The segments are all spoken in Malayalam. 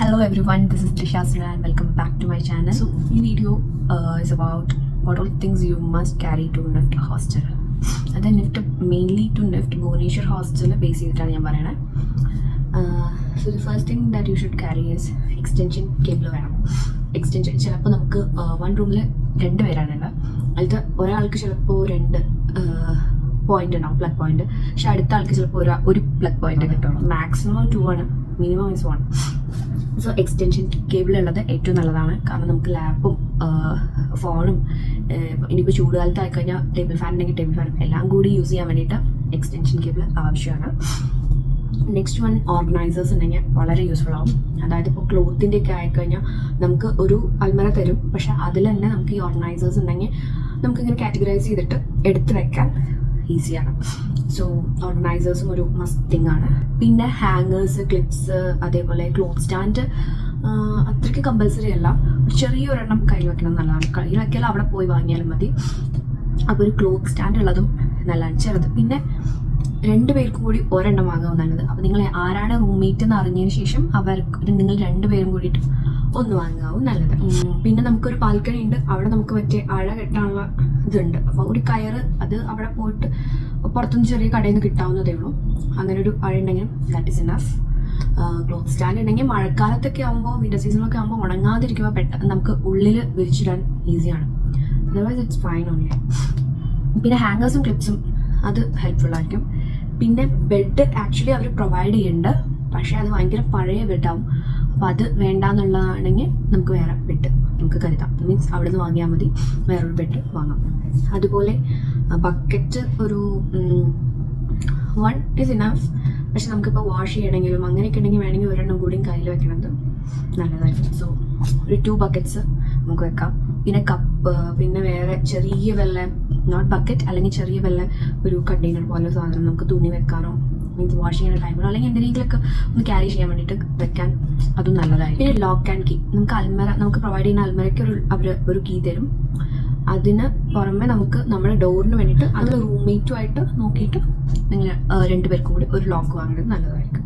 Hello everyone, this is Trisha Suna and welcome back to my channel. So, this video is about what all things you must carry to NIFT hostel. അത് NIFT mainly to NIFT Bhubaneswar hostel base ചെയ്തിട്ടാണ് ഞാൻ പറയണത്. So the first thing that you should carry is extension cable വേണം. എക്സ്റ്റൻഷൻ ചിലപ്പോൾ നമുക്ക് വൺ റൂമിൽ 2 പേരാണുള്ളത്. അതിൽ ഒരാൾക്ക് ചിലപ്പോൾ 2 പോയിന്റ് ഉണ്ടാവും, പ്ലഗ് പോയിന്റ്. പക്ഷെ അടുത്ത ആൾക്ക് ചിലപ്പോൾ ഒരു പ്ലഗ് പോയിന്റ് കിട്ടുള്ളൂ. മാക്സിമം 2 ആണ്, minimum is 1. So extension cable ഉള്ളത് ഏറ്റവും നല്ലതാണ്. കാരണം നമുക്ക് ലാപ്പും ഫോണും ഇനിയിപ്പോൾ ചൂടുകാലത്ത് ആയിക്കഴിഞ്ഞാൽ ടേബിൾ ഫാൻ ഉണ്ടെങ്കിൽ ടേബിൾ ഫാനും എല്ലാം കൂടി യൂസ് ചെയ്യാൻ വേണ്ടിയിട്ട് എക്സ്റ്റൻഷൻ കേബിൾ ആവശ്യമാണ്. നെക്സ്റ്റ് വൺ, ഓർഗനൈസേഴ്സ് ഉണ്ടെങ്കിൽ വളരെ യൂസ്ഫുൾ ആവും. അതായത് ഇപ്പോൾ ക്ലോത്തിൻ്റെ ഒക്കെ ആയിക്കഴിഞ്ഞാൽ നമുക്ക് ഒരു അൽമറ തരും, പക്ഷെ അതിൽ തന്നെ നമുക്ക് ഈ ഓർഗനൈസേഴ്സ് ഉണ്ടെങ്കിൽ നമുക്കിങ്ങനെ കാറ്റഗറൈസ് ചെയ്തിട്ട് എടുത്ത് വെക്കാൻ ഈസിയാണ്. സോ ഓർഗനൈസേഴ്സും ഒരു മസ്റ്റ് തിങ് ആണ്. പിന്നെ ഹാങ്ങേഴ്സ്, ക്ലിപ്സ്, അതേപോലെ ക്ലോത്ത് സ്റ്റാൻഡ് അത്രയ്ക്ക് കമ്പൽസറി അല്ല. ചെറിയൊരെണ്ണം കയ്യിൽ വെക്കണം നല്ലതാണ്. കയ്യിൽ വെക്കാൽ അവിടെ പോയി വാങ്ങിയാലും മതി. അപ്പോൾ ഒരു ക്ലോത്ത് സ്റ്റാൻഡ് ഉള്ളതും നല്ലതാണ്, ചെറുത്. പിന്നെ 2 പേർക്കും കൂടി ഒരെണ്ണം വാങ്ങാൻ നല്ലത്. അപ്പോൾ നിങ്ങൾ ആരാണ് റൂംമേറ്റ് എന്ന് അറിഞ്ഞതിന് ശേഷം നിങ്ങൾ 2 പേരും കൂടിയിട്ട് ഒന്ന് വാങ്ങാവും നല്ലത്. പിന്നെ നമുക്കൊരു ബാൽക്കണി ഉണ്ട്, അവിടെ നമുക്ക് മറ്റേ അഴ കെട്ടാനുള്ള ഇതുണ്ട്. അപ്പോൾ ഒരു കയറ് അത് അവിടെ പോയിട്ട് പുറത്തുനിന്ന് ചെറിയ കടയിൽ നിന്ന് കിട്ടാവുന്നതേ ഉള്ളൂ. അങ്ങനെ ഒരു അഴ ഉണ്ടെങ്കിൽ that is enough. Cloth stand ഉണ്ടെങ്കിൽ മഴക്കാലത്തൊക്കെ ആകുമ്പോൾ, വിന്റർ സീസണൊക്കെ ആകുമ്പോൾ ഉണങ്ങാതിരിക്കുമ്പോൾ പെട്ടെന്ന് നമുക്ക് ഉള്ളിൽ വിരിച്ചിടാൻ ഈസിയാണ്. Otherwise it's fine only. പിന്നെ ഹാങ്ങേഴ്സും ക്ലിപ്സും അത് ഹെൽപ്ഫുൾ ആയിരിക്കും. പിന്നെ ബെഡ് ആക്ച്വലി അവർ പ്രൊവൈഡ് ചെയ്യുന്നുണ്ട്, പക്ഷേ അത് ഭയങ്കര പഴയ ബെഡാവും. അപ്പോൾ അത് വേണ്ടാന്നുള്ളതാണെങ്കിൽ നമുക്ക് വേറെ ബെഡ് നമുക്ക് കരുതാം. മീൻസ് അവിടെ നിന്ന് വാങ്ങിയാൽ മതി, വേറൊരു ബെഡ് വാങ്ങാം. അതുപോലെ ബക്കറ്റ് ഒരു 1 is enough. പക്ഷെ നമുക്കിപ്പോൾ വാഷ് ചെയ്യണമെങ്കിലും അങ്ങനെയൊക്കെ ഉണ്ടെങ്കിൽ വേണമെങ്കിൽ ഒരെണ്ണം കൂടിയും കയ്യിൽ വെക്കണത് നല്ലതായിരിക്കും. സോ ഒരു 2 ബക്കറ്റ്സ് നമുക്ക് വെക്കാം. പിന്നെ കപ്പ്, പിന്നെ വേറെ ചെറിയ വല്ല നോട്ട് ബക്കറ്റ് അല്ലെങ്കിൽ ചെറിയ വല്ല ഒരു കണ്ടെയ്നർ പോലെ സാധനം നമുക്ക് തുണി വെക്കാനോ മീൻസ് വാഷ് ചെയ്യുന്ന ടൈമിലോ അല്ലെങ്കിൽ എന്തെങ്കിലുമൊക്കെ ഒന്ന് ക്യാരി ചെയ്യാൻ വേണ്ടിയിട്ട് വെക്കാൻ അതും നല്ലതായിരിക്കും. പിന്നെ ലോക്ക് ആൻഡ് കീ, നമുക്ക് അൽമറ നമുക്ക് പ്രൊവൈഡ് ചെയ്യുന്ന അൽമറയ്ക്ക് അവർ ഒരു കീ തരും. അതിന് പുറമെ നമുക്ക് നമ്മുടെ ഡോറിന് വേണ്ടിയിട്ട് അത് റൂംമേറ്റുമായിട്ട് നോക്കിയിട്ട് നിങ്ങൾ 2 പേർക്കും കൂടി ഒരു ലോക്ക് വാങ്ങുന്നത് നല്ലതായിരിക്കും.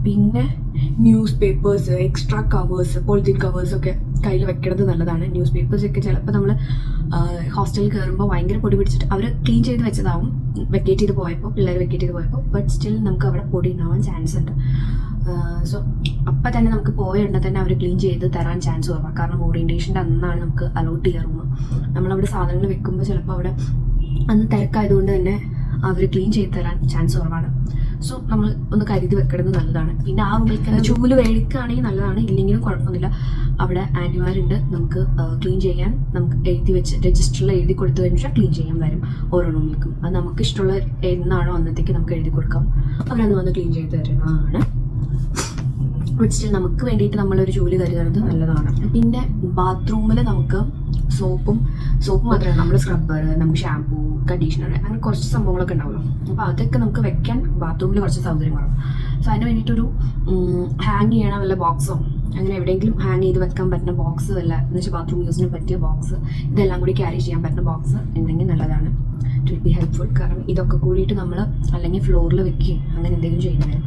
പിന്നെ news papers, extra covers, polythene കവേഴ്സൊക്കെ കയ്യിൽ വെക്കുന്നത് നല്ലതാണ്. ന്യൂസ് പേപ്പേഴ്സൊക്കെ ചിലപ്പോൾ നമ്മൾ ഹോസ്റ്റലിൽ കയറുമ്പോൾ ഭയങ്കര പൊടി പിടിച്ചിട്ട് അവർ ക്ലീൻ ചെയ്ത് വെച്ചതാവും, വെക്കേറ്റ് ചെയ്ത് പോയപ്പോൾ, പിള്ളേർ വെക്കേറ്റ് ചെയ്ത് പോയപ്പോൾ. ബട്ട് സ്റ്റിൽ നമുക്ക് അവിടെ പൊടി ഉണ്ടാവാൻ ചാൻസ് ഉണ്ട്. സോ അപ്പം തന്നെ നമുക്ക് പോയുണ്ടെങ്കിൽ തന്നെ അവർ ക്ലീൻ ചെയ്ത് തരാൻ ചാൻസ് കുറവാണ്. കാരണം ഓറിയൻറ്റേഷൻ്റെ അന്നാണ് നമുക്ക് അലോട്ട് ചെയ്യാൻ റൂം. നമ്മളവിടെ സാധനങ്ങൾ വെക്കുമ്പോൾ ചിലപ്പോൾ അവിടെ അന്ന് തിരക്കായതുകൊണ്ട് തന്നെ അവർ ക്ലീൻ ചെയ്ത് തരാൻ ചാൻസ് കുറവാണ്. സോ നമ്മൾ ഒന്ന് കരുതി വെക്കുന്നത് നല്ലതാണ്. പിന്നെ ആ റൂമിൽ ചൂല് മേടിക്കുകയാണെങ്കിൽ നല്ലതാണ്, ഇല്ലെങ്കിലും കുഴപ്പമൊന്നുമില്ല. അവിടെ ആൻറ്റിമാരുണ്ട്, നമുക്ക് ക്ലീൻ ചെയ്യാൻ നമുക്ക് എഴുതി വെച്ച് രജിസ്റ്ററിൽ എഴുതി കൊടുത്തു കഴിഞ്ഞാൽ ക്ലീൻ ചെയ്യാൻ വരും ഓരോ റൂമിലേക്കും. അത് നമുക്ക് ഇഷ്ടമുള്ള എന്നാണോ അന്നത്തേക്ക് നമുക്ക് എഴുതി കൊടുക്കാം, അവരന്ന് വന്ന് ക്ലീൻ ചെയ്ത് തരുന്നതാണ്. സ്റ്റിൽ നമുക്ക് വേണ്ടിയിട്ട് നമ്മളൊരു ജോലി കരുതുന്നത് നല്ലതാണ്. പിന്നെ ബാത്റൂമിൽ നമുക്ക് സോപ്പ് മാത്രമല്ല, നമ്മൾ സ്ക്രബ്ബർ, നമുക്ക് ഷാമ്പൂ, കണ്ടീഷണർ, അങ്ങനെ കുറച്ച് സംഭവങ്ങളൊക്കെ ഉണ്ടാവുമല്ലോ. അപ്പോൾ അതൊക്കെ നമുക്ക് വെക്കാൻ ബാത്റൂമിൽ കുറച്ച് സൗകര്യം കുറവും. സോ അതിന് വേണ്ടിയിട്ടൊരു ഹാങ് ചെയ്യണ വല്ല ബോക്സോ അങ്ങനെ എവിടെയെങ്കിലും ഹാങ് ചെയ്ത് വെക്കാൻ പറ്റുന്ന ബോക്സ് വല്ല, എന്ന് വെച്ചാൽ ബാത്റൂം യൂസിന് പറ്റിയ ബോക്സ്, ഇതെല്ലാം കൂടി ക്യാരി ചെയ്യാൻ പറ്റുന്ന ബോക്സ് ഉണ്ടെങ്കിൽ നല്ലതാണ്. It will be helpful. കാരണം ഇതൊക്കെ കൂടിയിട്ട് നമ്മൾ അല്ലെങ്കിൽ ഫ്ലോറിൽ വെക്കുകയും അങ്ങനെ എന്തെങ്കിലും ചെയ്യുന്നത്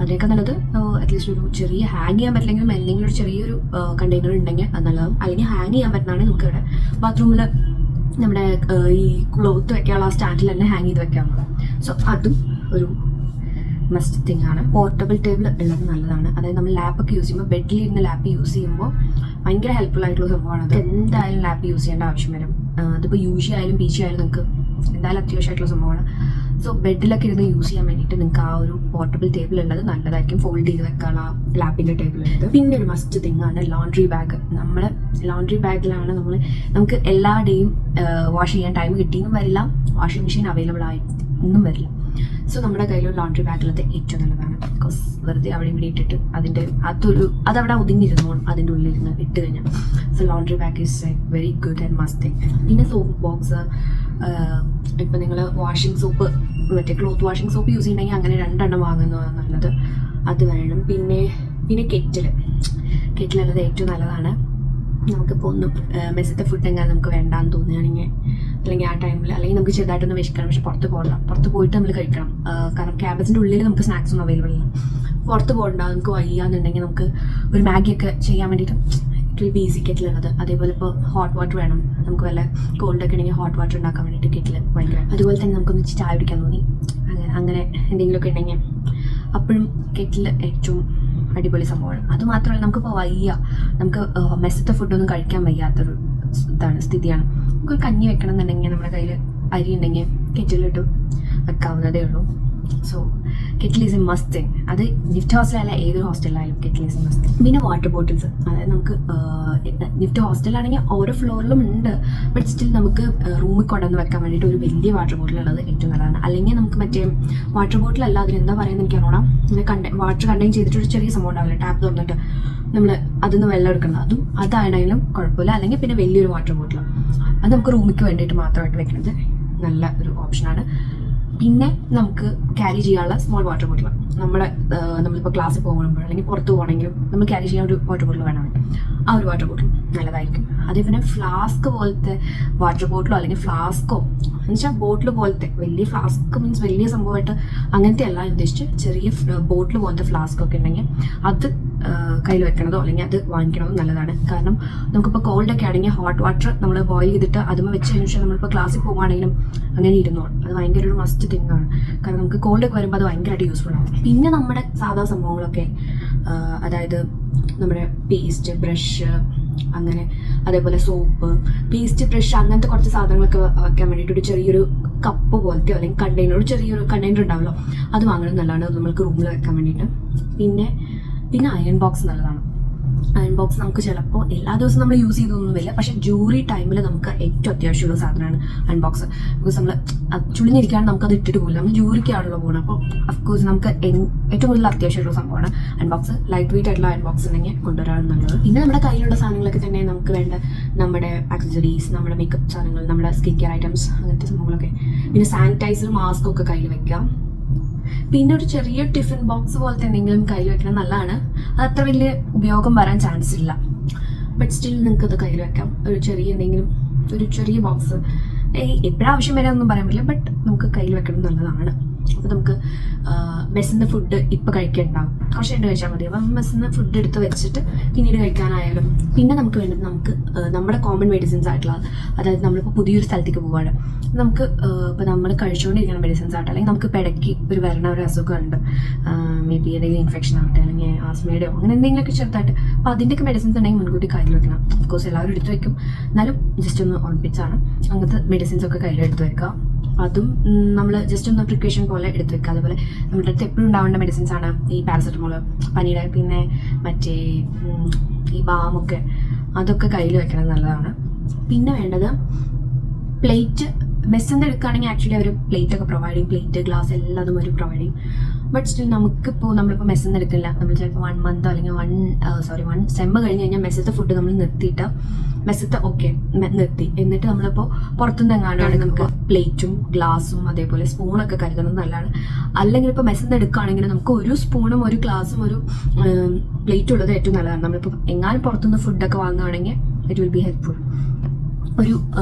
അതിനൊക്കെ നല്ലത് അറ്റ്ലീസ്റ്റ് ഒരു ചെറിയ ഹാങ് ചെയ്യാൻ പറ്റില്ലെങ്കിലും എന്തെങ്കിലും ഒരു ചെറിയൊരു കണ്ടെയ്നർ ഉണ്ടെങ്കിൽ അത് നല്ലതാവും. അല്ലെങ്കിൽ ഹാങ് ചെയ്യാൻ പറ്റുന്നതാണെങ്കിൽ നമുക്ക് ഇവിടെ ബാത്റൂമിൽ നമ്മുടെ ഈ ക്ലോത്ത് വെക്കാനുള്ള ആ സ്റ്റാൻഡിൽ തന്നെ ഹാങ് ചെയ്ത് വെക്കാവുന്നത്. സോ അതും ഒരു മസ്റ്റ് തിങ് ആണ്. പോർട്ടബിൾ ടേബിൾ ഉള്ളത് നല്ലതാണ്. അതായത് നമ്മൾ ലാപ്പൊക്കെ യൂസ് ചെയ്യുമ്പോൾ ബെഡിലിരുന്ന് ലാപ്പ് യൂസ് ചെയ്യുമ്പോൾ ഭയങ്കര ഹെൽപ്ഫുൾ ആയിട്ടുള്ള സംഭവമാണ്. അത് എന്തായാലും ലാപ്പ് യൂസ് ചെയ്യേണ്ട ആവശ്യം വരും. അതിപ്പോൾ യൂജി ആയാലും പി ജി ആയാലും നിങ്ങൾക്ക് എന്തായാലും അത്യാവശ്യമായിട്ടുള്ള സംഭവമാണ്. സോ ബെഡിലൊക്കെ ഇരുന്ന് യൂസ് ചെയ്യാൻ വേണ്ടിയിട്ട് നിങ്ങൾക്ക് ആ ഒരു പോർട്ടബിൾ ടേബിൾ ഉള്ളത് നല്ലതായിരിക്കും. ഫോൾഡ് ചെയ്ത് വെക്കാനുള്ള ലാപ്പിൻ്റെ ടേബിൾ ഉള്ളത്. പിന്നെ ഒരു മസ്റ്റ് തിങ് ആണ് ലോണ്ട്രി ബാഗ്. നമ്മൾ ലോണ്ട്രി ബാഗിലാണ് നമുക്ക് എല്ലാ ഡേയും വാഷ് ചെയ്യാൻ ടൈം കിട്ടിയെന്നും വരില്ല, വാഷിംഗ് മെഷീൻ അവൈലബിൾ ആയിട്ടൊന്നും വരില്ല. സോ നമ്മുടെ കയ്യിലൊരു ലോണ്ട്രി ബാഗുള്ളത് ഏറ്റവും നല്ലതാണ്. ബിക്കോസ് വെറുതെ അവിടെ ഇവിടെ ഇട്ടിട്ട് അതവിടെ ഒതുങ്ങിയിരുന്നോളും അതിൻ്റെ ഉള്ളിലിരുന്ന് ഇട്ട് കഴിഞ്ഞാൽ. So laundry bag is very good and must thing. പിന്നെ സോപ്പ് ബോക്സ്, ഇപ്പം നിങ്ങൾ വാഷിംഗ് സോപ്പ്, മറ്റേ ക്ലോത്ത് വാഷിംഗ് സോപ്പ് യൂസ് ചെയ്യണമെങ്കിൽ അങ്ങനെ 2 എണ്ണം വാങ്ങുന്നതാണ് നല്ലത്, അത് വേണം. പിന്നെ കെറ്റിലുള്ളത് ഏറ്റവും നല്ലതാണ്. നമുക്കിപ്പോൾ ഒന്നും മെസ്സിത്തെ ഫുഡ് എങ്ങനെ നമുക്ക് വേണ്ടാന്ന് തോന്നുകയാണെങ്കിൽ, അല്ലെങ്കിൽ ആ ടൈമിൽ, അല്ലെങ്കിൽ നമുക്ക് ചെറുതായിട്ടൊന്ന് വിശക്കണം, പക്ഷെ പുറത്ത് പോയിട്ട് നമ്മൾ കഴിക്കണം. കാരണം ക്യാബസിൻ്റെ ഉള്ളിൽ നമുക്ക് സ്നാക്സ് ഒന്നും അവൈലബിൾ അല്ല. പുറത്ത് പോകണ്ട, നമുക്ക് വയ്യാന്നുണ്ടെങ്കിൽ നമുക്ക് ഒരു മാഗിയൊക്കെ ചെയ്യാൻ വേണ്ടിയിട്ട് ഇറ്റ് വിൽ ബി ഈസി കെറ്റിലുള്ളത്. അതേപോലെ ഇപ്പോൾ ഹോട്ട് വാട്ടർ വേണം, നമുക്ക് വല്ല കോൾഡൊക്കെ ഉണ്ടെങ്കിൽ ഹോട്ട് വാട്ടർ ഉണ്ടാക്കാൻ വേണ്ടിയിട്ട് കെറ്റിൽ ഭയങ്കര. അതുപോലെ തന്നെ നമുക്കൊന്ന് ചായ കുടിക്കാൻ തോന്നി, അങ്ങനെ എന്തെങ്കിലുമൊക്കെ ഉണ്ടെങ്കിൽ അപ്പോഴും കെറ്റിൽ ഏറ്റവും അടിപൊളി സംഭവമാണ്. അതുമാത്രമല്ല നമുക്കിപ്പോൾ വയ്യ, നമുക്ക് മെസ്സത്തെ ഫുഡൊന്നും കഴിക്കാൻ വയ്യാത്തൊരു സ്ഥിതിയാണ്. നമുക്ക് കഞ്ഞി വെക്കണം എന്നുണ്ടെങ്കിൽ നമ്മുടെ കയ്യിൽ അരി ഉണ്ടെങ്കിൽ കെറ്റിലിട്ട് വെക്കാവുന്നതേ ഉള്ളൂ. So kettle is A must thing. അത് നിഫ്റ്റ് ഹോസ്റ്റലല്ല, ഏതൊരു ഹോസ്റ്റലിലായാലും കെറ്റിൽ ഈസ് എ മസ്റ്റ്. പിന്നെ വാട്ടർ ബോട്ടിൽസ്, അതായത് നമുക്ക് നിഫ്റ്റ് ഹോസ്റ്റലാണെങ്കിൽ ഓരോ ഫ്ലോറിലും ഉണ്ട്, ബട്ട് സ്റ്റിൽ നമുക്ക് റൂമിൽ കൊണ്ടുവന്ന് വെക്കാൻ വേണ്ടിയിട്ട് ഒരു വലിയ വാട്ടർ ബോട്ടിൽ ഉള്ളത് ഏറ്റവും നല്ലതാണ്. അല്ലെങ്കിൽ നമുക്ക് മറ്റേ വാട്ടർ ബോട്ടിലല്ല, അതിനെന്താ പറയുന്നത് എനിക്ക് അറിയണം, വാട്ടർ കണ്ടെയ്ൻ ചെയ്തിട്ടൊരു ചെറിയ സംഭവം ഉണ്ടാവില്ല, ടാപ്പ് തുറന്നിട്ട് നമ്മൾ അതിന്ന് വെള്ളം എടുക്കണം, അതാണെങ്കിലും കുഴപ്പമില്ല. അല്ലെങ്കിൽ പിന്നെ വലിയൊരു വാട്ടർ ബോട്ടിൽ, അത് നമുക്ക് റൂമിക്ക് വേണ്ടിയിട്ട് മാത്രമായിട്ട് വെക്കുന്നത് നല്ല ഒരു ഓപ്ഷനാണ്. പിന്നെ നമുക്ക് ക്യാരി ചെയ്യാനുള്ള സ്മോൾ വാട്ടർ ബോട്ടിൽ, നമ്മളിപ്പോൾ ക്ലാസ്സിൽ പോകുമ്പോൾ അല്ലെങ്കിൽ പുറത്ത് പോകണമെങ്കിലും നമ്മൾ ക്യാരി ചെയ്യാൻ ഒരു വാട്ടർ ബോട്ടിൽ വേണം. ആ ഒരു വാട്ടർ ബോട്ടിൽ നല്ലതായിരിക്കും. അതേപോലെ ഫ്ലാസ്ക് പോലത്തെ വാട്ടർ ബോട്ടിലോ അല്ലെങ്കിൽ ഫ്ലാസ്കോ എന്ന് വെച്ചാൽ ബോട്ടിൽ പോലത്തെ, വലിയ ഫ്ലാസ്ക് മീൻസ് വലിയ സംഭവമായിട്ട് അങ്ങനത്തെ അല്ല ഉദ്ദേശിച്ച്, ചെറിയ ബോട്ടിൽ പോലത്തെ ഫ്ലാസ്ക് ഒക്കെ ഉണ്ടെങ്കിൽ അത് കയ്യിൽ വെക്കണതോ അല്ലെങ്കിൽ അത് വാങ്ങിക്കണതോ നല്ലതാണ്. കാരണം നമുക്കിപ്പോൾ കോൾഡൊക്കെ ആണെങ്കിൽ ഹോട്ട് വാട്ടർ നമ്മൾ ബോയിൽ ചെയ്തിട്ട് അതുമ്പോൾ വെച്ചതിന് ശേഷം നമ്മളിപ്പോൾ ക്ലാസ്സിൽ പോകുകയാണെങ്കിലും അങ്ങനെ ഇരുന്നോളും. അത് ഭയങ്കര ഒരു മസ്റ്റ് തിങ് ആണ്. കാരണം നമുക്ക് കോൾഡൊക്കെ വരുമ്പോൾ അത് ഭയങ്കരമായിട്ട് യൂസ്ഫുൾ ആണ്. പിന്നെ നമ്മുടെ സാധാ സംഭവങ്ങളൊക്കെ, അതായത് നമ്മുടെ പേസ്റ്റ്, ബ്രഷ്, അങ്ങനെ അതേപോലെ സോപ്പ്, പേസ്റ്റ്, ബ്രഷ്, അങ്ങനത്തെ കുറച്ച് സാധനങ്ങളൊക്കെ വെക്കാൻ വേണ്ടിയിട്ട് ഒരു ചെറിയൊരു കപ്പ് പോലത്തെയോ അല്ലെങ്കിൽ കണ്ടെയ്നർ, ഒരു ചെറിയൊരു കണ്ടെയ്നർ ഉണ്ടാവുമല്ലോ, അത് വാങ്ങുന്നത് നല്ലതാണ് നമ്മൾക്ക് റൂമിൽ വെക്കാൻ വേണ്ടിയിട്ട്. പിന്നെ അയൺ ബോക്സ് നല്ലതാണ്. അയൺ ബോക്സ് നമുക്ക് ചിലപ്പോൾ എല്ലാ ദിവസവും നമ്മൾ യൂസ് ചെയ്തൊന്നുമില്ല, പക്ഷേ ജൂറി ടൈമിൽ നമുക്ക് ഏറ്റവും അത്യാവശ്യമുള്ള സാധനമാണ് അയൺ ബോക്സ്. ബിക്കോസ് നമ്മൾ ചുളിഞ്ഞിരിക്കാണ്ട് നമുക്കത് ഇട്ടിട്ട് പോകില്ല, നമ്മൾ ജൂറിക്കാണല്ലോ പോകുന്നത്. അപ്പോൾ അഫ്കോഴ്സ് നമുക്ക് ഏറ്റവും കൂടുതൽ അത്യാവശ്യമുള്ള സംഭവമാണ് അയൺ ബോക്സ്. ലൈറ്റ് വെയിറ്റ് ആയിട്ടുള്ള അയൺ ബോക്സ് ഉണ്ടെങ്കിൽ കൊണ്ടുവരാൻ നല്ലത്. പിന്നെ നമ്മുടെ കയ്യിലുള്ള സാധനങ്ങളൊക്കെ തന്നെ നമുക്ക് വേണ്ട നമ്മുടെ ആക്സസറീസ്, നമ്മുടെ മേക്കപ്പ് സാധനങ്ങൾ, നമ്മുടെ സ്കിൻ കെയർ ഐറ്റംസ്, അങ്ങനത്തെ സംഭവങ്ങളൊക്കെ. പിന്നെ സാനിറ്റൈസർ, മാസ്ക് ഒക്കെ കയ്യിൽ വെക്കാം. പിന്നെ ഒരു ചെറിയ ടിഫിൻ ബോക്സ് പോലത്തെ എന്തെങ്കിലും കയ്യിൽ വെക്കണം നല്ലതാണ്. അത് അത്ര വലിയ ഉപയോഗം വരാൻ ചാൻസ് ഇല്ല, ബട്ട് സ്റ്റിൽ നിങ്ങൾക്ക് അത് കയ്യിൽ വെക്കാം. ഒരു ചെറിയ ബോക്സ് എപ്പോഴാവശ്യം വരെ ഒന്നും പറയാൻ പറ്റില്ല, ബട്ട് നമുക്ക് കയ്യിൽ വെക്കണം നല്ലതാണ്. അപ്പോൾ നമുക്ക് മെസ്സിൻ്റെ ഫുഡ് ഇപ്പോൾ കഴിക്കണ്ടാവും, കുറച്ച് കഴിഞ്ഞ് കഴിച്ചാൽ മതി. അപ്പം മെസ്സിന് ഫുഡ് എടുത്ത് വെച്ചിട്ട് പിന്നീട് കഴിക്കാനായാലും. പിന്നെ നമുക്ക് വേണ്ടത് നമ്മുടെ കോമൺ മെഡിസിൻസ് ആയിട്ടുള്ള, അതായത് നമ്മളിപ്പോൾ പുതിയൊരു സ്ഥലത്തേക്ക് പോവുകയാണ്, നമുക്ക് ഇപ്പോൾ നമ്മൾ കഴിച്ചുകൊണ്ടിരിക്കുന്ന മെഡിസിൻസ് ആയിട്ട്, അല്ലെങ്കിൽ നമുക്ക് ഇടയ്ക്ക് ഒരു അസുഖമുണ്ട്, മേ ബി എന്തെങ്കിലും ഇൻഫെക്ഷൻ ആവട്ടെ അല്ലെങ്കിൽ ആസ്മയുടെയോ അങ്ങനെ എന്തെങ്കിലുമൊക്കെ ചെറുതായിട്ട്, അപ്പോൾ അതിൻ്റെയൊക്കെ മെഡിസിൻസ് ഉണ്ടെങ്കിൽ മുൻകൂട്ടി കയ്യിൽ വെക്കണം. ഓഫ്കോഴ്സ് എല്ലാവരും എടുത്ത് വെക്കും, എന്നാലും ജസ്റ്റ് ഒന്ന് ഓർമ്മിപ്പിച്ചാണ് അങ്ങനത്തെ മെഡിസിൻസ് ഒക്കെ കയ്യിൽ എടുത്ത് വെക്കുക. അതും നമ്മൾ ജസ്റ്റ് ഒന്ന് പ്രിക്കോഷൻ പോലെ എടുത്ത് വെക്കുക. അതുപോലെ നമ്മുടെ അടുത്ത് എപ്പോഴും ഉണ്ടാവേണ്ട മെഡിസിൻസ് ആണ് ഈ പാരസെറ്റമോൾ, പനിയുടെ, പിന്നെ മറ്റേ ഈ ബാമൊക്കെ, അതൊക്കെ കയ്യിൽ വെക്കണം നല്ലതാണ്. പിന്നെ വേണ്ടത് പ്ലേറ്റ്. മെസ്സിൻ്റെ എടുക്കുകയാണെങ്കിൽ ആക്ച്വലി അവർ പ്ലേറ്റ് ഒക്കെ പ്രൊവൈഡ് ചെയ്യും, പ്ലേറ്റ്, ഗ്ലാസ് എല്ലാതും അവർ പ്രൊവൈഡ് ചെയ്യും. ബട്ട് സ്റ്റിൽ നമ്മളിപ്പോൾ മെസ്സിന്ന് എടുക്കില്ല, നമ്മൾ ചിലപ്പോൾ 1 മന്ത് അല്ലെങ്കിൽ 1 സെമ്പ് കഴിഞ്ഞ് കഴിഞ്ഞാൽ മെസ്സിത്തെ ഫുഡ് നമ്മൾ നിർത്തിയിട്ട് മെസ്സിത്തെ നിർത്തി, എന്നിട്ട് നമ്മളിപ്പോൾ പുറത്തുനിന്ന് എങ്ങാണ്ടാണ് നമുക്ക് പ്ലേറ്റും ഗ്ലാസും അതേപോലെ സ്പൂണൊക്കെ കരുതുന്നത് നല്ലതാണ്. അല്ലെങ്കിൽ ഇപ്പോൾ മെസ്സിന്ന് എടുക്കുകയാണെങ്കിൽ നമുക്ക് ഒരു സ്പൂണും ഒരു ഗ്ലാസും ഒരു പ്ലേറ്റും ഉള്ളത് ഏറ്റവും നല്ലതാണ്. നമ്മളിപ്പോൾ എങ്ങാനും പുറത്തുനിന്ന് ഫുഡൊക്കെ വാങ്ങുകയാണെങ്കിൽ ഇറ്റ് വിൽ ബി ഹെൽപ്ഫുൾ. ഒരു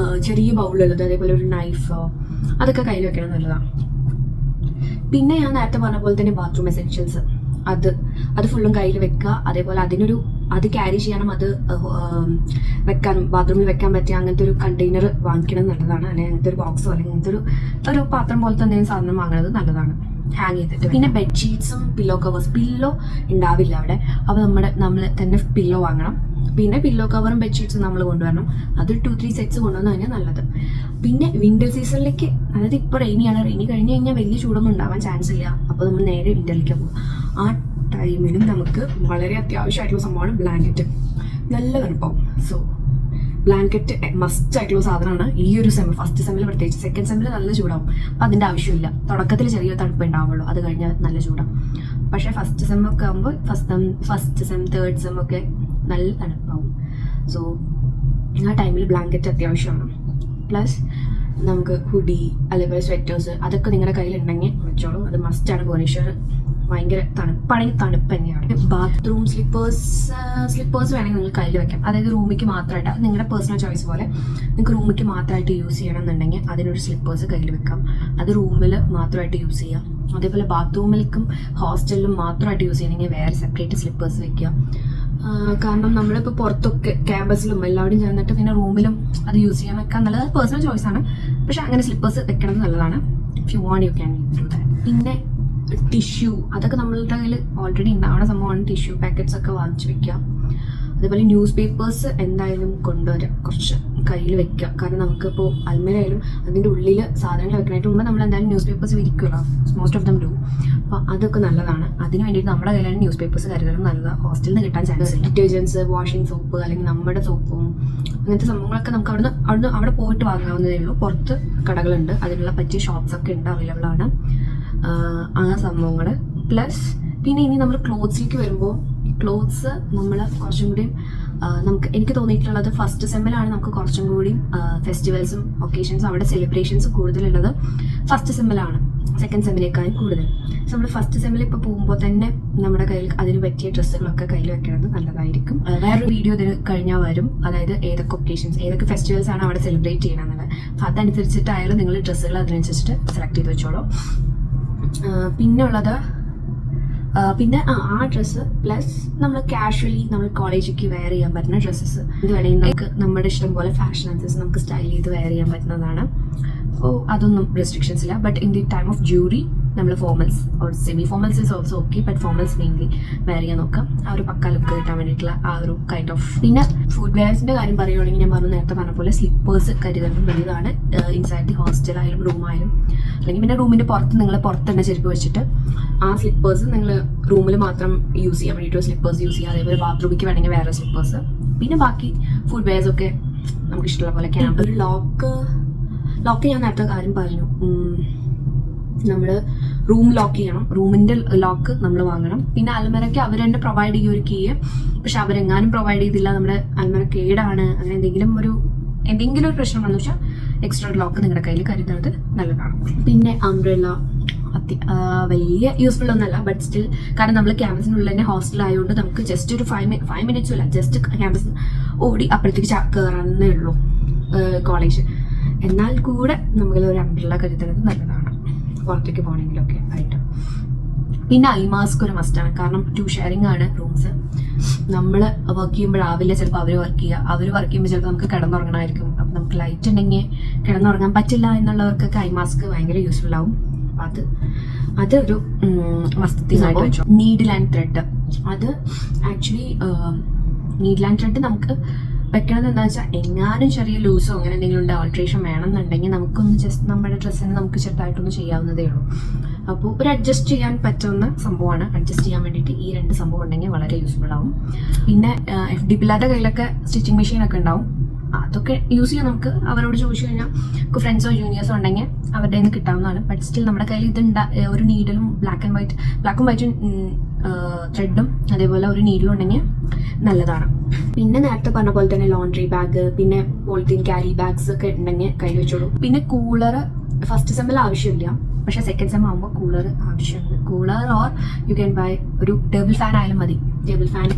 ചെറിയ ബൗളുള്ളത്, അതേപോലെ ഒരു നൈഫ്, അതൊക്കെ കയ്യിൽ വെക്കണം നല്ലതാണ്. പിന്നെ ഞാൻ നേരത്തെ പറഞ്ഞ പോലെ തന്നെ ബാത്റൂം എസെൻഷ്യൽസ്, അത് ഫുള്ളും കയ്യിൽ വെക്കുക. അതേപോലെ അത് ക്യാരി ചെയ്യണം, അത് ബാത്റൂമിൽ വെക്കാൻ പറ്റിയ അങ്ങനത്തെ ഒരു കണ്ടെയ്നർ വാങ്ങിക്കണം നല്ലതാണ്. അല്ലെങ്കിൽ അങ്ങനത്തെ ഒരു ബോക്സോ അല്ലെങ്കിൽ അങ്ങനത്തെ ഒരു പാത്രം പോലത്തെ എന്തെങ്കിലും സാധനം വാങ്ങുന്നത് നല്ലതാണ്, ഹാങ് ചെയ്തിട്ട്. പിന്നെ ബെഡ്ഷീറ്റ്സും പില്ലോ കവേഴ്സ്, പില്ലോ ഉണ്ടാവില്ല അവിടെ, അപ്പോൾ നമ്മൾ തന്നെ പില്ലോ വാങ്ങണം. പിന്നെ പില്ലോ കവറും ബെഡ്ഷീറ്റ്സും നമ്മൾ കൊണ്ടുവരണം, അത് 2-3 സെറ്റ്സ് കൊണ്ടുവന്നു കഴിഞ്ഞാൽ നല്ലത്. പിന്നെ വിന്റർ സീസണിലേക്ക്, അതായത് ഇപ്പോൾ റെയിനി കഴിഞ്ഞ് കഴിഞ്ഞാൽ വലിയ ചൂടൊന്നും ഉണ്ടാവാൻ ചാൻസ് ഇല്ല, അപ്പോൾ നമ്മൾ നേരെ വിന്ററിലേക്ക് പോകും. ആ ടൈമിലും നമുക്ക് വളരെ അത്യാവശ്യമായിട്ടുള്ള സംഭവമാണ് ബ്ലാങ്കറ്റ്. നല്ല തണുപ്പാവും. സോ ബ്ലാങ്കറ്റ് മസ്റ്റ് ആയിട്ടുള്ള സാധനമാണ് ഈ ഒരു ഫസ്റ്റ് സെമ്മിൽ പ്രത്യേകിച്ച്. സെക്കൻഡ് സെമ്മിൽ നല്ല ചൂടാവും, അപ്പം അതിൻ്റെ ആവശ്യമില്ല. തുടക്കത്തിൽ ചെറിയ തണുപ്പ് ഉണ്ടാവുള്ളൂ, അത് കഴിഞ്ഞാൽ നല്ല ചൂടാവും. പക്ഷേ ഫസ്റ്റ് സെമ്മൊക്കെ ആകുമ്പോൾ ഫസ്റ്റ് സെം, തേർഡ് സെം ഒക്കെ നല്ല തണുപ്പാവും. സോ ആ ടൈമിൽ ബ്ലാങ്കറ്റ് അത്യാവശ്യമാണ്. പ്ലസ് നമുക്ക് ഹുഡി, അതേപോലെ സ്വെറ്റേഴ്സ്, അതൊക്കെ നിങ്ങളുടെ കയ്യിലുണ്ടെങ്കിൽ വെച്ചോളൂ. അത് മസ്റ്റാണ്. ഭുവനേശ്വർ ഭയങ്കര തണുപ്പാണെങ്കിൽ തണുപ്പ് തന്നെയാണ്. ബാത്റൂം സ്ലിപ്പേഴ്സ് വേണമെങ്കിൽ നിങ്ങൾ കയ്യിൽ വെക്കാം. അതായത് റൂമിക്ക് മാത്രമായിട്ട്, അത് നിങ്ങളുടെ പേഴ്സണൽ ചോയ്സ് പോലെ. നിങ്ങൾക്ക് റൂമിക്ക് മാത്രമായിട്ട് യൂസ് ചെയ്യണമെന്നുണ്ടെങ്കിൽ അതിനൊരു സ്ലിപ്പേഴ്സ് കയ്യിൽ വെക്കാം. അത് റൂമിൽ മാത്രമായിട്ട് യൂസ് ചെയ്യാം. അതേപോലെ ബാത്റൂമിലേക്കും ഹോസ്റ്റലിലും മാത്രമായിട്ട് യൂസ് ചെയ്യണമെങ്കിൽ വേറെ സെപ്പറേറ്റ് സ്ലിപ്പേഴ്സ് വെക്കുക. കാരണം നമ്മളിപ്പോൾ പുറത്തൊക്കെ ക്യാമ്പസിലും എല്ലാവരും ചേർന്നിട്ട് പിന്നെ റൂമിലും അത് യൂസ് ചെയ്യാൻ വെക്കാൻ നല്ലത് പേഴ്സണൽ ചോയ്സ് ആണ്. പക്ഷെ അങ്ങനെ സ്ലിപ്പേഴ്സ് വെക്കണം നല്ലതാണ്. If you want you can do that. പിന്നെ ടിഷ്യൂ, അതൊക്കെ നമ്മളുടെ കയ്യിൽ ഓൾറെഡി ഉണ്ടാവുന്ന സംഭവമാണ്. ടിഷ്യൂ പാക്കറ്റ്സ് ഒക്കെ വാങ്ങിച്ചു വെക്കുക. അതേപോലെ ന്യൂസ് പേപ്പേഴ്സ് എന്തായാലും കൊണ്ടുവരാം, കുറച്ച് കയ്യിൽ വെക്കുക. കാരണം നമുക്കിപ്പോൾ അൽമേരയായാലും അതിൻ്റെ ഉള്ളിൽ സാധനങ്ങൾ വെക്കാനായിട്ട് മുമ്പ് നമ്മൾ എന്തായാലും ന്യൂസ് പേപ്പേഴ്സ് വിരിക്കുമല്ലോ, മോസ്റ്റ് ഓഫ് ദം ഡു. അപ്പോൾ അതൊക്കെ നല്ലതാണ്. അതിന് വേണ്ടിയിട്ട് നമ്മുടെ കയ്യിലാണ് ന്യൂസ് പേപ്പേഴ്സ് കരുതലും നല്ലതാണ്. ഹോസ്റ്റലിൽ നിന്ന് കിട്ടാൻ ചാൻസ്. ഡിറ്റർജൻസ്, വാഷിംഗ് സോപ്പ് അല്ലെങ്കിൽ നമ്മുടെ സോപ്പും അങ്ങനത്തെ സംഭവങ്ങളൊക്കെ നമുക്ക് അവിടെ പോയിട്ട് വാങ്ങാവുന്നതേ ഉള്ളൂ. പുറത്ത് കടകളുണ്ട്, അതിനുള്ള പറ്റിയ ഷോപ്സ് ഒക്കെ ഉണ്ട്, അവൈലബിൾ ആണ് ആ സംഭവങ്ങൾ. പ്ലസ് പിന്നെ ഇനി നമ്മൾ ക്ലോത്ത്സിലേക്ക് വരുമ്പോൾ, ക്ലോത്ത്സ് നമ്മൾ കുറച്ചും കൂടി എനിക്ക് തോന്നിയിട്ടുള്ളത് ഫസ്റ്റ് സെമ്മിലാണ് നമുക്ക് കുറച്ചും കൂടി ഫെസ്റ്റിവൽസും ഒക്കേഷൻസും അവിടെ സെലിബ്രേഷൻസും കൂടുതലുള്ളത് ഫസ്റ്റ് സെമ്മിലാണ്, സെക്കൻഡ് സെമ്മിനേക്കാളും കൂടുതൽ. നമ്മൾ ഫസ്റ്റ് സെമ്മിൽ ഇപ്പോൾ പോകുമ്പോൾ തന്നെ നമ്മുടെ കയ്യിൽ അതിന് പറ്റിയ ഡ്രസ്സുകളൊക്കെ കയ്യിൽ വെക്കുന്നത് നല്ലതായിരിക്കും. വേറൊരു വീഡിയോ ഇതിന് കഴിഞ്ഞാൽ വരും, അതായത് ഏതൊക്കെ ഒക്കേഷൻസ്, ഏതൊക്കെ ഫെസ്റ്റിവൽസ് ആണ് അവിടെ സെലിബ്രേറ്റ് ചെയ്യണമെന്നുള്ളത്. അപ്പോൾ അതനുസരിച്ചിട്ടായാലും നിങ്ങൾ ഡ്രസ്സുകൾ അതിനനുസരിച്ചിട്ട് സെലക്ട് ചെയ്ത് വെച്ചോളൂ. പിന്നെ ആ ഡ്രസ്സ് പ്ലസ് നമ്മൾ കാഷ്വലി നമ്മൾ കോളേജിലേക്ക് വെയർ ചെയ്യാൻ പറ്റുന്ന ഡ്രസ്സസ്, ഇത് വേണമെങ്കിൽ നമുക്ക് നമ്മുടെ ഇഷ്ടം പോലെ ഫാഷൻ അനുസരിച്ച് നമുക്ക് സ്റ്റൈൽ ചെയ്ത് വെയർ ചെയ്യാൻ പറ്റുന്നതാണ്. അപ്പോൾ അതൊന്നും റെസ്ട്രിക്ഷൻസ് ഇല്ല. But in the time of jury നമ്മൾ formals or semi formals is also okay, but formals mainly wear ചെയ്യാൻ നോക്കാം. ആ ഒരു പക്ക ലുക്ക് കിട്ടാൻ വേണ്ടിയിട്ടുള്ള ആ ഒരു കൈൻഡ് ഓഫ്. പിന്നെ ഫുഡ് വെയർസിൻ്റെ കാര്യം പറയുകയാണെങ്കിൽ ഞാൻ നേരത്തെ പറഞ്ഞ പോലെ സ്ലിപ്പേഴ്സ് കരുതലും വലുതാണ്. ഇൻസൈഡ് ദി ഹോസ്റ്റലായാലും റൂമായാലും, അല്ലെങ്കിൽ പിന്നെ റൂമിൻ്റെ പുറത്ത് നിങ്ങൾ പുറത്തുതന്നെ ചെരുപ്പ് വെച്ചിട്ട് ആ സ്ലിപ്പേഴ്സ് നിങ്ങൾ റൂമിൽ മാത്രം യൂസ് ചെയ്യാൻ വേണ്ടിയിട്ട് സ്ലിപ്പേഴ്സ് യൂസ് ചെയ്യുക. അതേപോലെ ബാത്റൂമിലേക്ക് വേണമെങ്കിൽ വേറെ സ്ലിപ്പേഴ്സ്. പിന്നെ ബാക്കി ഫുഡ് വെയർസ് ഒക്കെ നമുക്ക് ഇഷ്ടമുള്ള പോലെ ക്യാമ്പ്. ഒരു ലോക്ക് ഞാൻ നേരത്തെ കാര്യം പറഞ്ഞു, നമ്മൾ റൂം ലോക്ക് ചെയ്യണം, റൂമിൻ്റെ ലോക്ക് നമ്മൾ വാങ്ങണം. പിന്നെ അൽമരയ്ക്ക് അവർ തന്നെ പ്രൊവൈഡ് ചെയ്യും ഒരു കീ. പക്ഷെ അവരെങ്ങാനും പ്രൊവൈഡ് ചെയ്തില്ല, നമ്മുടെ അൽമര കേടാണ്, അങ്ങനെ എന്തെങ്കിലും ഒരു പ്രശ്നം വന്നു വെച്ചാൽ എക്സ്ട്രാ ലോക്ക് നിങ്ങളുടെ കയ്യിൽ കരുതുന്നത് നല്ലതാണ്. പിന്നെ അംബ്രല്ല വലിയ യൂസ്ഫുൾ ഒന്നല്ല, ബട്ട് സ്റ്റിൽ, കാരണം നമ്മൾ ക്യാമ്പസിനുള്ളിൽ തന്നെ ഹോസ്റ്റലായതുകൊണ്ട് നമുക്ക് ജസ്റ്റ് ഒരു 5 മിനിറ്റ്സും ഇല്ല, ജസ്റ്റ് ക്യാമ്പസ് ഓടി അപ്പുറത്തേക്ക് കയറാനേ ഉള്ളൂ കോളേജ്. എന്നാൽ കൂടെ നമ്മൾ ഒരു അംബ്രല്ല കരുതുന്നത് നല്ലതാണ് പുറത്തേക്ക് പോകണമെങ്കിലൊക്കെ ആയിട്ട്. പിന്നെ ഐ മാസ്ക് ഒരു മസ്റ്റാണ്, കാരണം 2 ഷെയറിംഗ് ആണ് റൂംസ്. നമ്മൾ വർക്ക് ചെയ്യുമ്പോഴാവില്ല ചിലപ്പോൾ അവർ വർക്ക് ചെയ്യുമ്പോൾ ചിലപ്പോൾ നമുക്ക് കിടന്നുറങ്ങണമായിരിക്കും. അപ്പം നമുക്ക് ലൈറ്റ് ഉണ്ടെങ്കിൽ കിടന്നുറങ്ങാൻ പറ്റില്ല എന്നുള്ളവർക്കൊക്കെ ഐ മാസ്ക് ഭയങ്കര യൂസ്ഫുൾ ആവും. അതൊരു മസ്തിയായിട്ട് വെച്ചോ. നീഡിൽ ആൻഡ് ത്രെഡ്, അത് ആക്ച്വലി നീഡിൽ ആൻഡ് ത്രെഡ് നമുക്ക് വെക്കണത് എന്താ വെച്ചാൽ, എങ്ങാനും ചെറിയ ലൂസോ അങ്ങനെ എന്തെങ്കിലും ഉണ്ട്, ഓൾട്രേഷൻ വേണമെന്നുണ്ടെങ്കിൽ നമുക്കൊന്ന് ജസ്റ്റ് നമ്മുടെ ഡ്രസ്സിന് നമുക്ക് ചെറുതായിട്ടൊന്ന് ചെയ്യാവുന്നതേ ഉള്ളൂ. അപ്പോൾ ഒരു അഡ്ജസ്റ്റ് ചെയ്യാൻ പറ്റുന്ന സംഭവമാണ്. അഡ്ജസ്റ്റ് ചെയ്യാൻ വേണ്ടിയിട്ട് ഈ 2 സംഭവം ഉണ്ടെങ്കിൽ വളരെ യൂസ്ഫുൾ ആവും. പിന്നെ FD പിള്ളേരുടെ കയ്യിലൊക്കെ സ്റ്റിച്ചിങ് മെഷീനൊക്കെ ഉണ്ടാവും, അതൊക്കെ യൂസ് ചെയ്യാൻ നമുക്ക് അവരോട് ചോദിച്ചു കഴിഞ്ഞാൽ നമുക്ക് ഫ്രണ്ട്സോ ജൂനിയേഴ്സോ ഉണ്ടെങ്കിൽ അവരുടെ നിന്ന് കിട്ടാവുന്നതാണ്. ബട്ട് സ്റ്റിൽ നമ്മുടെ കയ്യിൽ ഒരു നീഡിലും ബ്ലാക്കും വൈറ്റും ത്രെഡും അതേപോലെ ഒരു നീഡിലും ഉണ്ടെങ്കിൽ നല്ലതാണ്. പിന്നെ നേരത്തെ പറഞ്ഞ പോലെ തന്നെ ലോണ്ട്രി ബാഗ്, പിന്നെ പോളിത്തീൻ ക്യാരി ബാഗ്സ് ഒക്കെ ഉണ്ടെങ്കിൽ കയ്യിൽ വെച്ചോളൂ. പിന്നെ കൂളർ ഫസ്റ്റ് സെമ്മിൽ ആവശ്യമില്ല, പക്ഷെ സെക്കൻഡ് സെം ആകുമ്പോൾ കൂളർ ആവശ്യമുണ്ട്. Cooler or you can buy ഒരു ടേബിൾ ഫാൻ ആയാലും മതി. ടേബിൾ ഫാൻ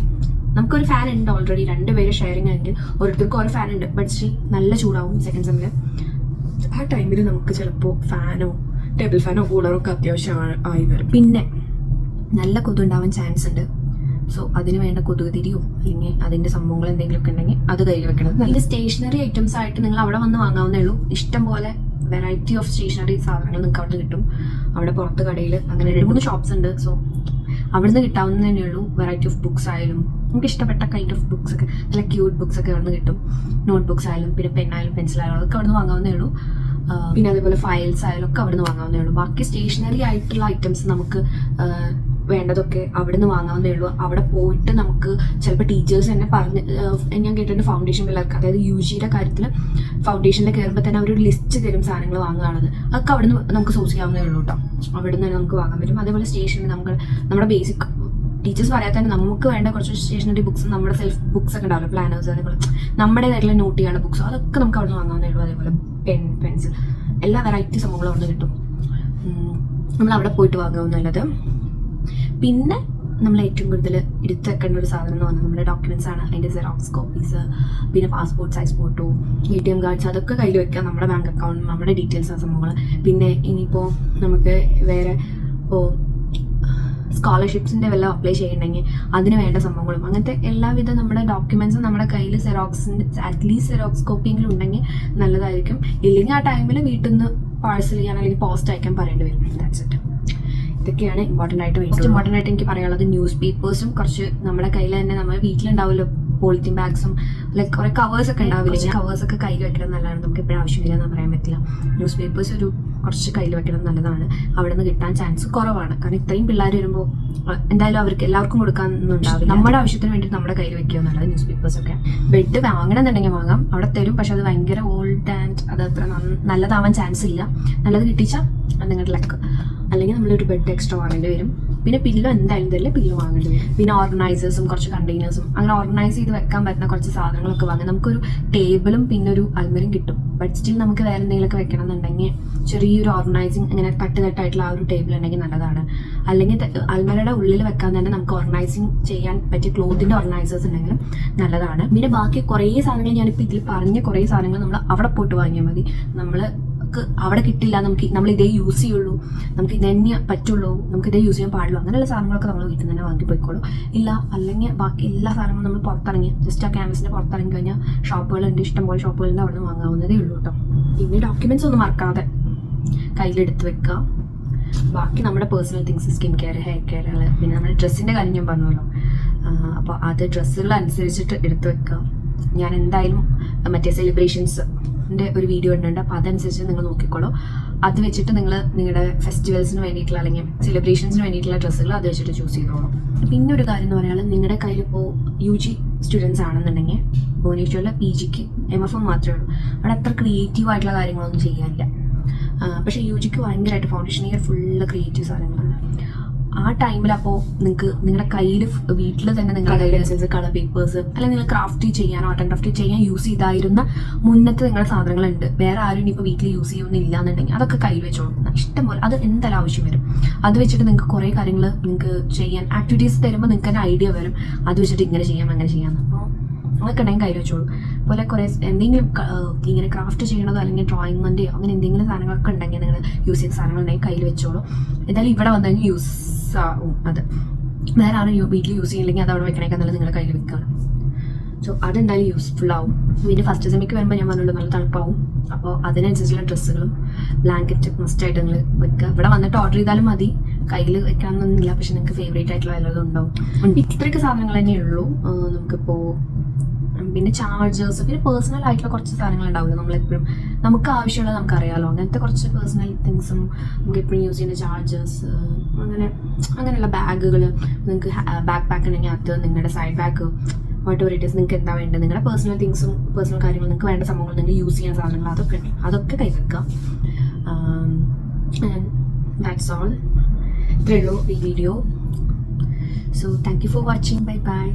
നമുക്കൊരു ഫാൻ ഉണ്ട് ഓൾറെഡി, 2 പേര് ഷെയറിങ് ആയിട്ട് ഓരോരുത്തർക്കും ഓരോ ഫാൻ ഉണ്ട്. ബട്ട് സ്റ്റിൽ നല്ല ചൂടാവും സെക്കൻഡ് സെമ്മിൽ. ആ ടൈമിൽ നമുക്ക് ചിലപ്പോൾ ഫാനോ ടേബിൾ ഫാനോ കൂളറോ ഒക്കെ അത്യാവശ്യം ആയി വരും. പിന്നെ നല്ല കൊതുണ്ടാവാൻ ചാൻസ് ഉണ്ട്. സോ അതിന് വേണ്ട കൊതുക് തിരിയോ അല്ലെങ്കിൽ അതിൻ്റെ സംഭവങ്ങൾ എന്തെങ്കിലുമൊക്കെ ഉണ്ടെങ്കിൽ അത് കയ്യിൽ വെക്കണം. അതിൻ്റെ സ്റ്റേഷനറി ഐറ്റംസ് ആയിട്ട് നിങ്ങൾ അവിടെ വന്ന് വാങ്ങാവുന്നേ ഉള്ളൂ. ഇഷ്ടം പോലെ വെറൈറ്റി ഓഫ് സ്റ്റേഷനറി സാധനങ്ങൾ നിങ്ങൾക്ക് അവിടെ കിട്ടും. അവിടെ പുറത്ത് കടയിൽ അങ്ങനെ 2-3 ഷോപ്സ് ഉണ്ട്. സോ അവിടുന്ന് കിട്ടാവുന്നതേ ഉള്ളൂ. വെറൈറ്റി ഓഫ് ബുക്സ് ആയാലും നമുക്ക് ഇഷ്ടപ്പെട്ട കൈൻഡ് ഓഫ് ബുക്സ് ഒക്കെ, നല്ല ക്യൂട്ട് ബുക്സ് ഒക്കെ അവിടുന്ന് കിട്ടും. നോട്ട് ബുക്സ് ആയാലും പിന്നെ പെന്നായാലും പെൻസിലായാലും അതൊക്കെ അവിടുന്ന് വാങ്ങാവുന്നേ ഉള്ളൂ. പിന്നെ അതേപോലെ ഫയൽസ് ആയാലും ഒക്കെ അവിടുന്ന് വാങ്ങാവുന്നേ ഉള്ളൂ. ബാക്കി സ്റ്റേഷനറി ആയിട്ടുള്ള ഐറ്റംസ് നമുക്ക് വേണ്ടതൊക്കെ അവിടുന്ന് വാങ്ങാവുന്നേ ഉള്ളൂ. അവിടെ പോയിട്ട് നമുക്ക് ചിലപ്പോൾ ടീച്ചേഴ്സ് തന്നെ ഞാൻ കേട്ടിട്ടുണ്ട് ഫൗണ്ടേഷൻ പിള്ളേർക്ക്, അതായത് UGയുടെ കാര്യത്തിൽ ഫൗണ്ടേഷനിൽ കയറുമ്പോൾ തന്നെ അവർ ഒരു ലിസ്റ്റ് തരും സാധനങ്ങൾ വാങ്ങുകയാണത്. അതൊക്കെ അവിടുന്ന് നമുക്ക് സോഴ്സ് ചെയ്യാവുന്നേ ഉള്ളൂ കേട്ടോ. അവിടുന്ന് തന്നെ നമുക്ക് വാങ്ങാൻ പറ്റും. അതേപോലെ സ്റ്റേഷനറി നമ്മുടെ ബേസിക് ടീച്ചേഴ്സ് പറയാതെ തന്നെ നമുക്ക് വേണ്ട കുറച്ച് സ്റ്റേഷനറി ബുക്സ്, നമ്മുടെ സെൽഫ് ബുക്സ് ഒക്കെ ഉണ്ടാവില്ല, പ്ലാനേഴ്സ്, അതേപോലെ നമ്മുടേതായിട്ടുള്ള നോട്ട് ചെയ്യാനുള്ള ബുക്സ്, അതൊക്കെ നമുക്ക് അവിടുന്ന് വാങ്ങാവുന്നേ ഉള്ളൂ. അതേപോലെ പെൻസിൽ, എല്ലാ വെറൈറ്റി സംഭവങ്ങളും അവിടുന്ന് കിട്ടും. നമ്മൾ അവിടെ പോയിട്ട് വാങ്ങാവുന്നല്ലത്. പിന്നെ നമ്മൾ ഏറ്റവും കൂടുതൽ എടുത്ത് വെക്കേണ്ട ഒരു സാധനം എന്ന് പറഞ്ഞാൽ നമ്മുടെ ഡോക്യുമെൻറ്റ്സ് ആണ്. അതിൻ്റെ സെറോക്സ് കോപ്പീസ്, പിന്നെ passport size photo, ATM cards, അതൊക്കെ കയ്യിൽ വെക്കുക. നമ്മുടെ ബാങ്ക് അക്കൗണ്ട്, നമ്മുടെ ഡീറ്റെയിൽസ് ആ സംഭവങ്ങൾ. പിന്നെ ഇനിയിപ്പോൾ നമുക്ക് വേറെ ഇപ്പോൾ സ്കോളർഷിപ്സിൻ്റെ വല്ല അപ്ലൈ ചെയ്യണമെങ്കിൽ അതിന് വേണ്ട സംഭവങ്ങളും, അങ്ങനത്തെ എല്ലാവിധ നമ്മുടെ ഡോക്യുമെൻറ്റ്സും നമ്മുടെ കയ്യിൽ അറ്റ്ലീസ്റ്റ് സെറോക്സ് കോപ്പിയെങ്കിലും ഉണ്ടെങ്കിൽ നല്ലതായിരിക്കും. ഇല്ലെങ്കിൽ ആ ടൈമിൽ വീട്ടിൽ നിന്ന് പാഴ്സൽ ചെയ്യാൻ അല്ലെങ്കിൽ പോസ്റ്റ് അയക്കാൻ പറയേണ്ടി വരും. That's it. ഇതൊക്കെയാണ് ഇമ്പോർട്ടൻ്റ് ആയിട്ട് എനിക്ക് പറയാനുള്ളത്. ന്യൂസ് പേപ്പേഴ്സും കുറച്ച് നമ്മുടെ കയ്യിൽ തന്നെ, നമ്മുടെ വീട്ടിലുണ്ടാവുമല്ലോ പോളിത്തീൻ ബാഗ്സും, ലൈക്ക് കുറേ കവേഴ്സൊക്കെ ഉണ്ടാവില്ല, കവേഴ്സൊക്കെ കയ്യിൽ വെക്കണം നല്ലതാണ്. നമുക്ക് എപ്പോഴും ആവശ്യമില്ല എന്ന് പറയാൻ പറ്റില്ല. ന്യൂസ് പേപ്പേഴ്സ് കുറച്ച് കയ്യിൽ വെക്കണം നല്ലതാണ്. അവിടെ നിന്ന് കിട്ടാൻ ചാൻസ് കുറവാണ്. കാരണം ഇത്രയും പിള്ളേർ വരുമ്പോൾ എന്തായാലും അവർക്ക് എല്ലാവർക്കും കൊടുക്കാനൊന്നുണ്ടാവില്ല. നമ്മുടെ ആവശ്യത്തിന് വേണ്ടി നമ്മുടെ കയ്യിൽ വെക്കുക എന്നുള്ളത് ന്യൂസ് പേപ്പേഴ്സൊക്കെ. ബെഡ് വാങ്ങണമെന്നുണ്ടെങ്കിൽ വാങ്ങാം, അവിടെ തരും. പക്ഷെ അത് ഭയങ്കര ഓൾഡ് ആൻഡ് അത് അത്ര നല്ലതാവാൻ ചാൻസ് ഇല്ല. നല്ലത് കിട്ടിച്ചാൽ അത് നിങ്ങളുടെ ലക്ക്. അല്ലെങ്കിൽ നമ്മളൊരു ബെഡ് എക്സ്ട്രാ വാങ്ങേണ്ടി വരും. പിന്നെ പില്ലോ എന്തായാലും തരില്ല, പില്ലോ വാങ്ങേണ്ടി വരും. പിന്നെ ഓർഗനൈസേഴ്സും കുറച്ച് കണ്ടെയ്നേഴ്സും, അങ്ങനെ ഓർഗനൈസ് ചെയ്ത് വെക്കാൻ പറ്റുന്ന കുറച്ച് സാധനങ്ങളൊക്കെ വാങ്ങാം. നമുക്കൊരു ടേബിളും പിന്നെ ഒരു അൽമരയും കിട്ടും. ബട്ട് സ്റ്റിൽ നമുക്ക് വേറെ എന്തെങ്കിലുമൊക്കെ വെക്കണം എന്നുണ്ടെങ്കിൽ ചെറിയൊരു ഓർഗനൈസിങ് ഇങ്ങനെ തട്ടായിട്ടുള്ള ആ ഒരു ടേബിൾ ഉണ്ടെങ്കിൽ നല്ലതാണ്. അല്ലെങ്കിൽ അൽമരയുടെ ഉള്ളിൽ വെക്കാൻ തന്നെ നമുക്ക് ഓർഗനൈസിങ് ചെയ്യാൻ പറ്റിയ ക്ലോത്തിൻ്റെ ഓർഗനൈസേഴ്സ് ഉണ്ടെങ്കിലും നല്ലതാണ്. പിന്നെ ബാക്കി കുറേ സാധനങ്ങൾ, ഞാനിപ്പോൾ ഇതിൽ പറഞ്ഞ കുറേ സാധനങ്ങൾ നമ്മൾ അവിടെ പോയിട്ട് വാങ്ങിയാൽ മതി. അവിടെ കിട്ടില്ല, നമ്മൾ ഇതേ യൂസ് ചെയ്യുള്ളൂ, നമുക്ക് ഇത് തന്നെ പറ്റുള്ളൂ, നമുക്ക് ഇതേ യൂസ് ചെയ്യാൻ പാടുള്ളൂ, അങ്ങനെയുള്ള സാധനങ്ങളൊക്കെ നമ്മൾ വീട്ടിൽ തന്നെ വാങ്ങി പോയിക്കോളൂ. ഇല്ല അല്ലെങ്കിൽ ബാക്കി എല്ലാ സാധനങ്ങളും നമ്മൾ പുറത്തിറങ്ങി ജസ്റ്റ് ആ ക്യാമ്പസിൻ്റെ പുറത്തിറങ്ങി കഴിഞ്ഞാൽ ഷോപ്പുകളുണ്ട്, ഇഷ്ടംപോലെ ഷോപ്പുകളുണ്ട്, അവിടെ നിന്ന് വാങ്ങാവുന്നതേ ഉള്ളൂ കേട്ടോ. പിന്നെ ഡോക്യുമെൻറ്റ്സ് ഒന്നും മറക്കാതെ കയ്യിലെടുത്ത് വെക്കുക. ബാക്കി നമ്മുടെ personal things, skin care, hair കെയറുകൾ, പിന്നെ നമ്മുടെ ഡ്രസ്സിൻ്റെ കാര്യം ഞാൻ പറഞ്ഞല്ലോ. അപ്പോൾ അത് ഡ്രസ്സുകൾ അനുസരിച്ചിട്ട് എടുത്ത് വെക്കുക. ഞാൻ എന്തായാലും മറ്റേ സെലിബ്രേഷൻസിൻ്റെ ഒരു വീഡിയോ ഇടുന്നുണ്ട്, അപ്പോൾ അതനുസരിച്ച് നിങ്ങൾ നോക്കിക്കോളൂ. അത് വെച്ചിട്ട് നിങ്ങൾ നിങ്ങളുടെ ഫെസ്റ്റിവൽസിന് വേണ്ടിയിട്ടുള്ള അല്ലെങ്കിൽ സെലിബ്രേഷൻസിന് വേണ്ടിയിട്ടുള്ള ഡ്രസ്സുകൾ അത് വെച്ചിട്ട് ചൂസ് ചെയ്തോളൂ. പിന്നെ ഒരു കാര്യം എന്ന് പറയുന്നത്, നിങ്ങളുടെ കയ്യിൽ ഇപ്പോൾ UG സ്റ്റുഡൻസ് ആണെന്നുണ്ടെങ്കിൽ ഭുവനേശ്വറിൽ PGക്ക് MFM മാത്രമേ ഉള്ളൂ. അവിടെ അത്ര ക്രിയേറ്റീവ് ആയിട്ടുള്ള കാര്യങ്ങളൊന്നും ചെയ്യാനില്ല. പക്ഷേ UGക്ക് ഭയങ്കരമായിട്ട് ഫൗണ്ടേഷൻ ഇയർ ഫുള്ള് ക്രിയേറ്റീവ് സാധനങ്ങളാണ്. ആ ടൈമിൽ അപ്പോൾ നിങ്ങൾക്ക് നിങ്ങളുടെ കയ്യിൽ വീട്ടിൽ തന്നെ നിങ്ങളുടെ കയ്യിൽ കളർ പേപ്പേഴ്സ് അല്ലെങ്കിൽ നിങ്ങൾ ക്രാഫ്റ്റ് ചെയ്യാൻ, ആർട്ട് ആൻഡ് ക്രാഫ്റ്റ് ചെയ്യാൻ യൂസ് ചെയ്തായിരുന്ന മുന്നത്തെ നിങ്ങളുടെ സാധനങ്ങളുണ്ട്. വേറെ ആരും ഇനിയിപ്പോൾ വീട്ടിൽ യൂസ് ചെയ്യുന്നില്ല എന്നുണ്ടെങ്കിൽ അതൊക്കെ കയ്യിൽ വെച്ചോളൂ. ഇഷ്ടംപോലെ അത് എന്തായാലും ആവശ്യം വരും. അത് വെച്ചിട്ട് നിങ്ങൾക്ക് കുറേ കാര്യങ്ങൾ നിങ്ങൾക്ക് ചെയ്യാൻ ആക്ടിവിറ്റീസ് തരുമ്പോൾ നിങ്ങൾക്ക് തന്നെ ഐഡിയ വരും. അത് വെച്ചിട്ട് ഇങ്ങനെ ചെയ്യാം അങ്ങനെ ചെയ്യാമെന്ന്. അപ്പോൾ അങ്ങനെയൊക്കെ ഉണ്ടെങ്കിൽ കയ്യിൽ വെച്ചോളൂ. അതുപോലെ കുറേ എന്തെങ്കിലും ഇങ്ങനെ ക്രാഫ്റ്റ് ചെയ്യണതോ അല്ലെങ്കിൽ ഡ്രോയിങ്ങിൻ്റെയോ അങ്ങനെ എന്തെങ്കിലും സാധനങ്ങളൊക്കെ ഉണ്ടെങ്കിൽ നിങ്ങൾ യൂസ് ചെയ്ത സാധനങ്ങളുണ്ടെങ്കിൽ കയ്യിൽ വെച്ചോളൂ. എന്തായാലും ഇവിടെ വന്നു കഴിഞ്ഞാൽ യൂസ് ആവും. അത് വേറെ ആരും വീട്ടിൽ യൂസ് ചെയ്യില്ലെങ്കിൽ അത് അവിടെ വെക്കണേക്കാൾ നല്ല നിങ്ങളുടെ കയ്യിൽ വെക്കുകയാണ്. സോ അതെന്തായാലും യൂസ്ഫുൾ ആവും. പിന്നെ ഫസ്റ്റ് സെമിക്ക് വരുമ്പോൾ ഞാൻ പറഞ്ഞല്ലോ നല്ല തണുപ്പാവും. അപ്പോൾ അതിനനുസരിച്ചുള്ള ഡ്രസ്സുകളും ബ്ലാങ്കറ്റ് മസ്റ്റായിട്ട് നിങ്ങൾ വെക്കുക. ഇവിടെ വന്നിട്ട് ഓർഡർ ചെയ്താലും മതി, കയ്യിൽ വെക്കാനൊന്നുമില്ല. പക്ഷെ നിങ്ങൾക്ക് ഫേവറേറ്റ് ആയിട്ടുള്ള വല്ലതും ഉണ്ടാവും. ഇത്രയൊക്കെ സാധനങ്ങൾ തന്നെ ഉള്ളൂ നമുക്കിപ്പോൾ. പിന്നെ ചാർജേഴ്സ്, പിന്നെ പേഴ്സണൽ ആയിട്ടുള്ള കുറച്ച് സാധനങ്ങൾ ഉണ്ടാവില്ല നമ്മളെപ്പോഴും നമുക്ക് ആവശ്യമുള്ളത് നമുക്കറിയാമല്ലോ. അങ്ങനത്തെ കുറച്ച് പേഴ്സണൽ തിങ്സും നമുക്ക് എപ്പോഴും യൂസ് ചെയ്യുന്ന ചാർജേഴ്സ്, അങ്ങനെയുള്ള ബാഗുകൾ, നിങ്ങൾക്ക് ബാക്ക് പാക്ക് ഉണ്ടെങ്കിൽ അത്, നിങ്ങളുടെ side bag, what ever it is, നിങ്ങൾക്ക് എന്താ വേണ്ടത്, നിങ്ങളുടെ പേഴ്സണൽ തിങ്സും പേഴ്സണൽ കാര്യങ്ങളും, നിങ്ങൾക്ക് വേണ്ട സംഭവങ്ങൾ, നിങ്ങൾക്ക് യൂസ് ചെയ്യുന്ന സാധനങ്ങൾ അതൊക്കെ കൈവെക്കുക. That's all. ഇത്രയേ ഉള്ളൂ ഈ video. So thank you for watching. Bye bye.